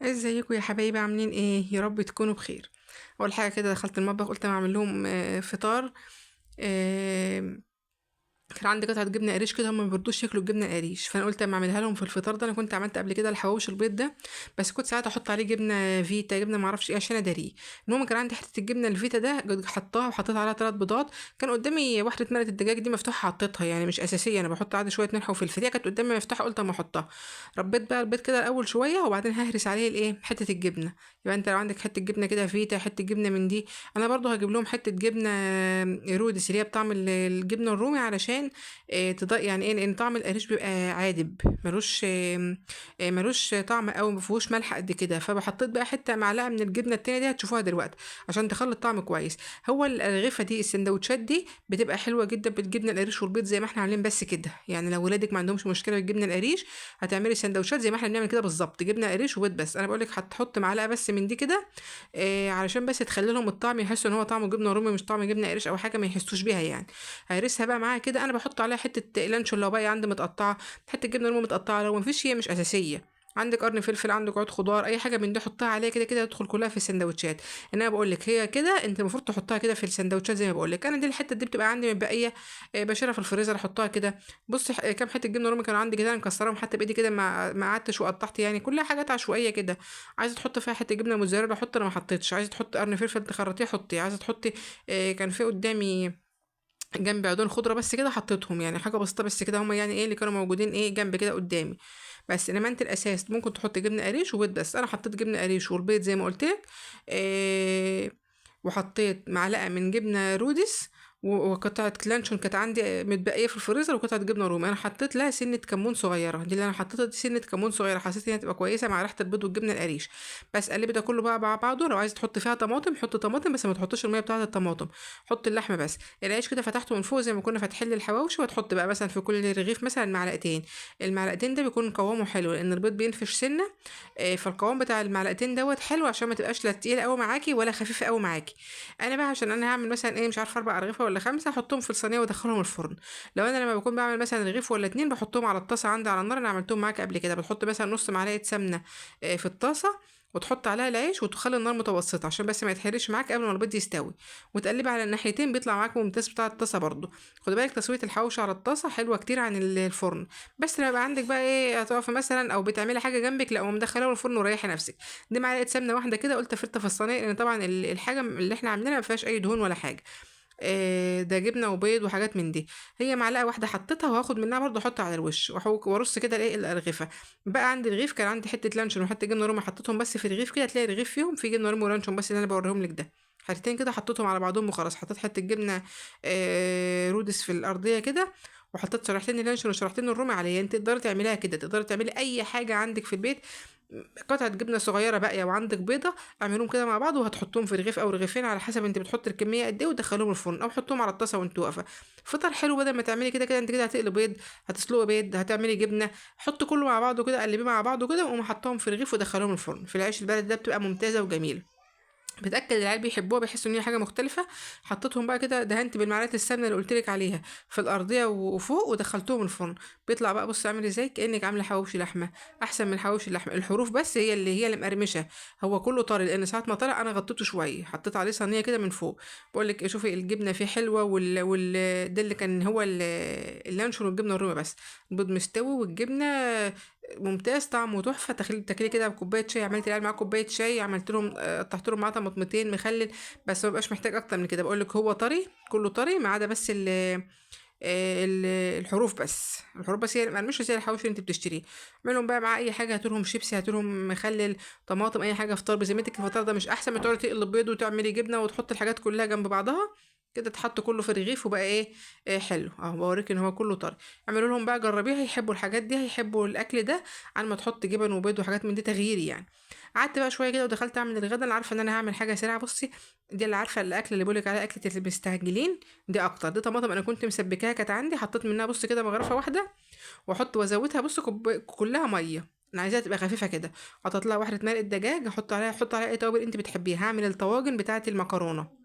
ازيكم يا حبايبي؟ عاملين ايه؟ يا رب تكونوا بخير. اول حاجه كده دخلت المطبخ، قلت انا اعمل لهم فطار. آه، كان عندي قطعه جبنه قريش كده، هم ما بيرضوش ياكلوا الجبنه القريش، فانا قلت اما اعملها لهم في الفطار ده. انا كنت عملت قبل كده الحواوشي البيض ده، بس كنت ساعات احط عليه جبنه فيتا، جبنه ما اعرفش ايه عشان اداريه. المهم كان عندي حته الجبنه الفيتا ده، حطاها وحطيت عليها 3 بيضات. كان قدامي واحده مرقه الدجاج دي مفتوحه، حطيتها يعني مش اساسيه، انا بحط عادي شويه ملح وفلفل، هي كانت قدامي مفتوحه قلت اما احطها. ربيت بقى البيض كده الاول شويه، وبعدين ههرس عليه الايه، حته الجبنه. يبقى انت لو عندك حته جبنه كده فيتا، حته جبنه من دي. انا برضو هجيب لهم حته جبنه رودس اللي هي بطعم الجبنه الرومي، علشان يعني ايه، لان طعم القريش بيبقى عادب، ملوش طعم قوي، مفيهوش ملح قد كده. فبحطيت بقى حته معلقه من الجبنه التانية دي، هتشوفوها دلوقتي، عشان تخلي الطعم كويس. هو الرغيفه دي، السندوتشات دي بتبقى حلوه جدا بالجبنه القريش والبيض زي ما احنا عاملين، بس كده يعني لو ولادك ما عندهمش مشكله بالجبنه القريش، هتعملي سندوتشات زي ما احنا بنعمل كده بالظبط، جبنه قريش وبيض بس. انا بقولك هتحط معلقه بس من دي كده، علشان بس تخلي لهم الطعم، يحسوا ان هو طعم جبنه رومي مش طعم جبنه قريش او حاجه، ما يحسوش بيها يعني. هيرسها بقى معاها كده. انا بحط عليها حته لانشون لو باقي عندي متقطعه، حته جبنه رومي متقطعه، لو مفيش هي مش اساسيه. عندك قرن فلفل، عندك عود خضار، اي حاجه من دي حطها عليها، كده كده تدخل كلها في السندوتشات. ان انا بقول لك هي كده، انت المفروض تحطها كده في السندوتشات زي ما بقول لك. انا دي الحته دي بتبقى عندي متبقيه، بشيلها في الفريزر احطها كده. بص، كام حته جبنه رومي كانوا عندي كده، انا مكسراهم حتى بايدي كده، ما قعدتش وقطعت يعني، كلها حاجات عشوائيه كده. عايزه تحط فيها حته جبنه موتزاريلا حط، انا ما حطيتش. عايزه تحط قرن فلفل تخرطيه حطي، عايزه تحطي كان في قدامي جنبي عيدان خضرة بس كده، حطيتهم يعني حاجة بسيطة بس كده، هما يعني ايه اللي كانوا موجودين ايه جنب كده قدامي. بس انما انت الاساس ممكن تحط جبنة قريش وبيض بس. انا حطيت جبنة قريش والبيض زي ما قلت لك. إيه، وحطيت معلقة من جبنة رودس، وقطعة لانشون كانت عندي متبقية في الفريزر، وقطعة جبنة رومي. أنا حطيت لها سنة كمون صغيرة، دي اللي أنا حطيتها، دي سنة كمون صغيرة، حسيت إنها تبقى كويسة مع ريحة البيض والجبنة القريش. بس قلبي ده كله بقى مع بعضه. لو عايز تحط فيها طماطم حط طماطم، بس ما تحطش المية بتاعة الطماطم، حط اللحمة بس. العيش كده فتحته من فوق زي ما كنا فاتحين الحواوشي، وتحط بقى مثلا في كل رغيف مثلا معلقتين. المعلقتين ده بيكون قوامه حلو، لان البيض بينفش سنه. فالقوام بتاع المعلقتين دوت حلو، عشان ما تبقاش لا تقيله قوي معاكي ولا خفيفه قوي معاكي. انا بقى عشان انا هعمل مثلا ايه، مش عارفه 4 ارغفه ولا 5، احطهم في الصينيه وادخلهم الفرن. لو انا لما بكون بعمل مثلا رغيف ولا 2، بحطهم على الطاسه عندي على النار، انا عملتهم معاك قبل كده. بتحط مثلا نص معلقه سمنه في الطاسه، وتحط عليها العيش، وتخلي النار متوسطه عشان بس ما يتحرقش معاك قبل ما البيض يستوي، وتقلبي على الناحيتين، بيطلع معاك ممتاز بتاع الطاسه برضو. خد بالك تسويه الحوش على الطاسه حلوه كتير عن الفرن. بس لما يبقى عندك بقى ايه، هتقفي مثلا او بتعملي حاجه جنبك، لا ومدخلاه الفرن وريحي نفسك. دي معلقه سمنه واحده كده، قلت افرطها في الصينيه، لان طبعا الحاجه اللي احنا عاملينها ما فيهاش اي دهون ولا حاجه. ده جبنه وبيض وحاجات من دي. هي معلقه واحده حطيتها، وهاخد منها برضه احطها على الوش، وارص كده الايه الارغفه. بقى عندي رغيف كان عندي حته لانشون وحته جبنه رومي، حطيتهم بس في رغيف كده، تلاقي رغيف فيهم في جبنه رومي ولانشون بس، اللي انا بوريهم لك ده حتتين كده، حطيتهم على بعضهم وخلاص. حطيت حته جبنه رودس في الارضيه كده، وحطيت شريحتين اللانشون وشريحتين الرومي عليها. انت تقدري تعمليها كده، تقدري تعملي اي حاجه عندك في البيت. قطعة جبنة صغيرة باقية وعندك بيضة، اعملوهم كده مع بعض، وهتحطهم في رغيف أو رغيفين على حسب انت بتحط الكمية قد ايه، ودخلوهم الفرن أو حطهم على الطاسة وانت واقفة. فطار حلو، بدل ما تعملي كده كده انت كده هتقلي بيض، هتسلقي بيض، هتعملي جبنة. حط كله مع بعضه كده، قلبيه مع بعضه كده، وقوم حطهم في رغيف ودخلوهم الفرن في العيش البلد ده، بتبقى ممتازة وجميلة. بتاكد العيال بيحبوها، بيحسوا ان هي حاجه مختلفه. حطيتهم بقى كده، دهنت بالمعلقه السمنه اللي قلت لك عليها في الارضيه وفوق، ودخلتهم الفرن. بيطلع بقى، بص عامل ازاي، كانك عامله حواوشي لحمه. احسن من حواوشي اللحمه، الحروف بس هي اللي مقرمشه. هو كله طري، لان ساعه ما طلع انا غطيته شويه، حطيت عليه صينيه كده من فوق. بقول لك شوفي الجبنه فيه حلوه، ده اللي كان هو اللانشون والجبنه الرومي بس. البيض مستوي والجبنه ممتاز، طعمه تحفه. تاكلي كده بكوبايه شاي، عملت العيال معاه كوبايه شاي، عملت لهم قطعت لهم معاه طماطمتين مخلل. بس ما بقاش محتاج اكتر من كده. بقول لك هو طري، كله طري ما عدا بس الحروف بس. الحروف بس هي المقرمشه زي الحواوشي اللي انت بتشتريه. اعملهم بقى مع اي حاجه، هاتولهم شيبسي، هاتولهم مخلل، طماطم، اي حاجه. فطار بذمتك الفطار ده مش احسن ما تقعدي تقلب بيض وتعملي جبنه وتحط الحاجات كلها جنب بعضها كده، تحط كله في رغيف وبقى ايه، حلو اهو. بوريك ان هو كله طري. اعملوا لهم بقى، جربيها، هيحبوا الحاجات دي، هيحبوا الاكل ده، عن ما تحط جبن وبيض وحاجات من دي، تغيير يعني. قعدت بقى شويه كده ودخلت اعمل الغدا. انا عارفه ان انا هعمل حاجه سريعه. بصي، دي اللي عارفه الاكل اللي بقولك عليها، اكله اللي مستعجلين. دي اكتر. دي طماطم انا كنت مسبكاها كانت عندي، حطيت منها بص كده مغرفه واحده، واحط وازودها بص كلها ميه. انا عايزاها تبقى خفيفه كده. حطيت لها واحده مرقه دجاج، احط عليها اي توابل انت بتحبيها. هعمل الطواجن بتاعه المكرونه.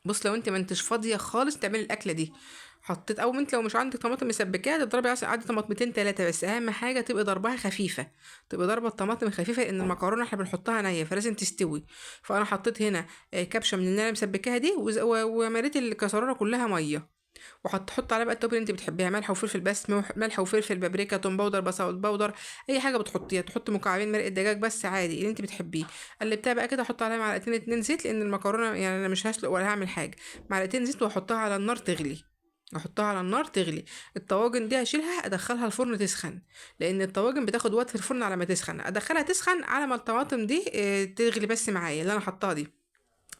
بص لو انت ما انتش فاضيه خالص تعملي الاكله دي، حطيت، او انت لو مش عندك طماطم مسبكاها تضربي مثلا عادي طماطمتين تلاتة، بس اهم حاجه تبقى ضربها خفيفه، تبقى ضربه الطماطم خفيفه، لان المكرونه احنا بنحطها نيه فلازم تستوي. فانا حطيت هنا كبشه من اللي انا مسبكاها دي، ومليت الكسرونه كلها ميه، حط عليها بقى التوابل اللي انت بتحبيها، ملح وفلفل بس، ملح وفلفل، بابريكا، توم باودر، بصل باودر، اي حاجه بتحطيها، تحط مكعبين مرقه دجاج بس عادي اللي انت بتحبيه. قلبتها بقى كده، احط عليها معلقتين اتنين زيت، لان المكرونه يعني انا مش هسلق ولا هعمل حاجه، معلقتين زيت واحطها على النار تغلي، احطها على النار تغلي. الطواجن دي هشيلها ادخلها الفرن تسخن، لان الطواجن بتاخد وقت في الفرن على ما تسخن، ادخلها تسخن على ما الطماطم دي تغلي بس معايا اللي انا حطاها دي.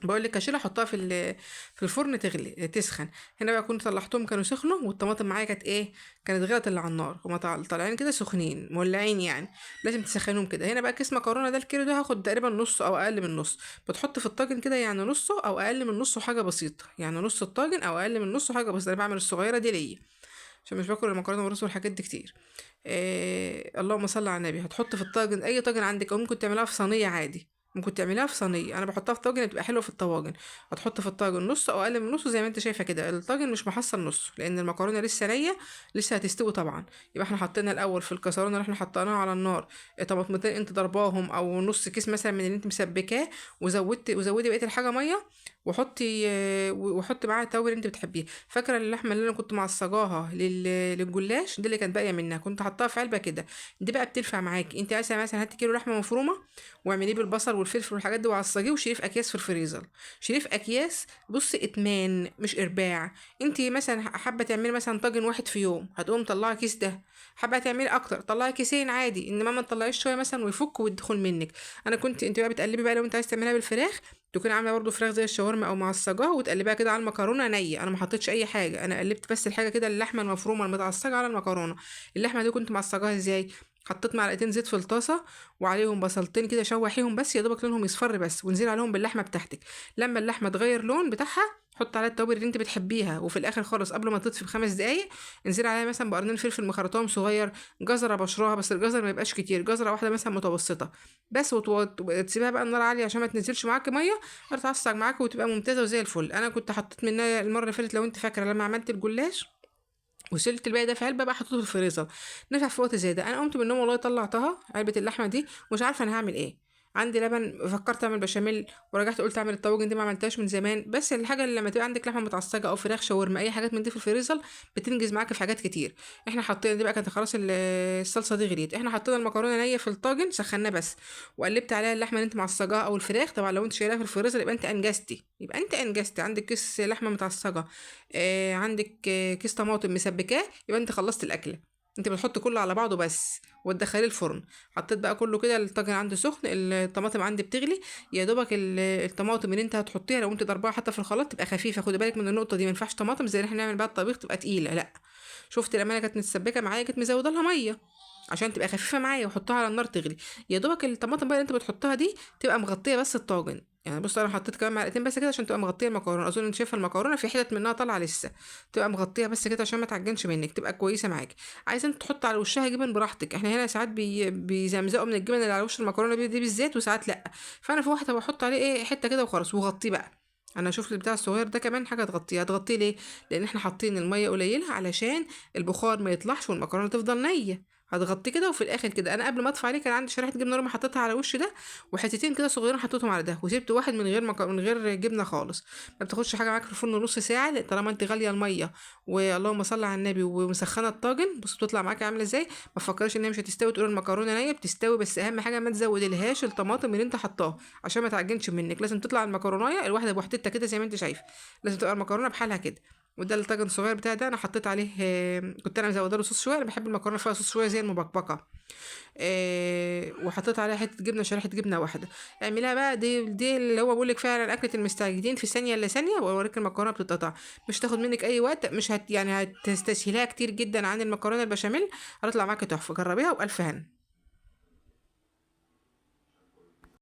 بقول لك اشيلها احطها في الفرن تغلي تسخن. هنا بقى كنت طلعتهم كانوا سخنوا، والطماطم معايا كانت ايه، كانت غلت اللي على النار، هما طالعين كده سخنين مولعين يعني، لازم تسخنهم كده. هنا بقى كيس مكرونه ده الكيلو ده هاخد تقريبا نص او اقل من نص، بتحط في الطاجن كده يعني نصه او اقل من نصه حاجه بسيطه، يعني نص الطاجن او اقل من نصه حاجه بسيطه، انا بعمل الصغيره دي ليا عشان مش باكل المكرونه والرز والحاجات دي كتير. اللهم صل على النبي. هتحط في الطاجن اي طاجن عندك، او ممكن تعملها في صينيه عادي، ممكن تعمليها في صينيه، انا بحطها في طاجن بتبقى حلوه في الطواجن. هتحط في الطاجن نص او اقل من نص زي ما انت شايفه كده، الطاجن مش محصل نص لان المكرونه لسه نيه، لسه هتستوي طبعا. يبقى احنا حطينا الاول في الكسرونه اللي احنا حطيناها على النار طماطمتين انت ضرباهم، او نص كيس مثلا من اللي انت مسبكاه، وزودي بقيه الحاجه ميه، وحطي معاها التوابل اللي انت بتحبيها. فاكره اللحمه اللي انا كنت معصجاها للجلاش دي اللي كانت باقيه منها، كنت حطاها في علبه كده، دي بقى بتنفع معاكي انت. مثلا هاتي كيلو لحمه مفرومه واعمليه بالبصل والفلفل والحاجات دي وعصجيه، وشيليه في اكياس في الفريزر، شيليه في اكياس، بصي اتمان مش ارباع. انت مثلا حابه تعملي مثلا طاجن واحد في يوم، هتقوم طلعي كيس ده، حابه تعملي اكتر طلعي كيسين عادي، انما ما تطلعيش شويه مثلا ويفك ويدخل منك. انا كنت انت بقى بتقلبي بقى لو انت عايز تعمليها بالفراخ، تكون عامله برضو فراخ زي الشاورما او معصجاها وتقلبيها كده على المكرونه نيه، انا ما حطيتش اي حاجه، انا قلبت بس الحاجه كده، اللحمه المفرومه المتعصجه على المكرونه. اللحمه دي كنت معصجاها ازاي، حطيت معلقتين زيت في الطاسه، وعليهم بصلتين كده شوحيهم بس يا دوبك لونهم يصفر بس، وانزلي عليهم باللحمه بتاعتك. لما اللحمه تغير لون بتاعها حط عليها التوابل اللي انت بتحبيها، وفي الاخر خالص قبل ما تطفي ب5 دقايق انزلي عليها مثلا بقرنين فلفل مخرطاهم صغير، جزره بشراها بس الجزر ما يبقاش كتير، جزره واحده مثلا متوسطه بس، وتسيبها بقى النار عاليه عشان ما تنزلش معاكي ميه، هتعصج معاكي وتبقى ممتازه وزي الفل. انا كنت حطيت منها المره اللي فاتت لو انت فاكره لما عملت الجلاش، وشلت الباقي ده في علبه بقى حطيته في الفريزر، نفع في وقت زي ده. انا قمت من النوم والله طلعتها علبه اللحمه دي، مش عارفه انا هعمل ايه. عندي لبن، فكرت اعمل بشاميل، ورجعت قلت اعمل الطواجن دي ما عملتهاش من زمان. بس الحاجه اللي لما تبقى عندك لحمه متعصجه او فراخ شاورما اي حاجات من دي في الفريزر بتنجز معاك في حاجات كتير. احنا حطينا دي بقى كانت خلاص الصلصه دي غليت، احنا حطينا المكرونه نيه في الطاجن سخناه بس، وقلبت عليها اللحمه اللي انت معصجاها او الفراخ. طبعا لو انت شايلها في الفريزر يبقى انت انجزتي، عندك كيس لحمه متعصجه، عندك كيس طماطم مسبكاه، يبقى انت خلصت الاكله. انت بتحط كله على بعضه بس وتدخليه الفرن. حطيت بقى كله كده، الطاجن عندي سخن، الطماطم عندي بتغلي، يا دوبك الطماطم اللي انت هتحطيها لو انت ضربها حتى في الخلاط تبقى خفيفه، خدي بالك من النقطه دي، ما ينفعش طماطم زي اللي احنا نعمل بقى الطبيخ تبقى تقيله، لا. شفت لما انا كانت متسبكه معايا كانت مزوده لها ميه عشان تبقى خفيفه معايا، وحطها على النار تغلي. يا دوبك الطماطم بقى اللي انت بتحطها دي تبقى مغطيه بس الطاجن، يعني بص انا حطيت كمان معلقتين بس كده عشان تبقى مغطيه المكرونه، اظن انت شايفه المكرونه في حتت منها طالعه لسه، تبقى مغطيها بس كده عشان ما تعجنش منك، تبقى كويسه معاكي. عايزه انت تحط على وشها جبن براحتك، احنا هنا ساعات بيزمزقوا من الجبن اللي على وش المكرونه دي بالذات، وساعات لا. فانا في واحده بحط عليه ايه حته كده وخلاص وغطيه بقى. انا اشوف البتاع الصغير ده كمان حاجه هتغطيه ليه، لان احنا حاطين الميه قليله علشان البخار ما يطلعش والمكرونه تفضل نيه. هتغطيه كده، وفي الاخر كده انا قبل ما اطفي عليه كان عندي شريحه جبنه رومي حطيتها على وش ده، وحتتين كده صغيرين حطيتهم على ده، وسبت واحد من غير جبنه خالص. ما بتاخدش حاجه معاك في الفرن نص ساعه طالما انت غاليه الميه، واللهم صل على النبي، ومسخنه الطاجن، بص بتطلع معاكي عامله ازاي. ما تفكرش ان هي مش هتستوي تقول المكرونه نيه، بتستوي، بس اهم حاجه ما تزودلهاش الطماطم اللي انت حطاها عشان ما تعجنش منك، لازم تطلع المكرونايه الواحده بوحدتها كده زي ما انت شايف، لازم تبقى المكرونه بحالها كده. وده الطاجن الصغير بتاعي ده انا حطيت عليه كنت انا مزوده له صوص شويه، انا بحب المكرونه فيها صوص شويه زي المبكبكه. وحطيت عليها حته جبنه، شريحه جبنه واحده. اعمليها بقى، دي اللي هو بقول لك فعلا اكله المستعجلين، في ثانيه الا ثانيه واوريك المكرونه بتتقطع، مش تاخد منك اي وقت، مش يعني هتستسهلها كتير جدا عن المكرونه البشاميل، هتطلع معاكي تحفه، جربيها والف هنا.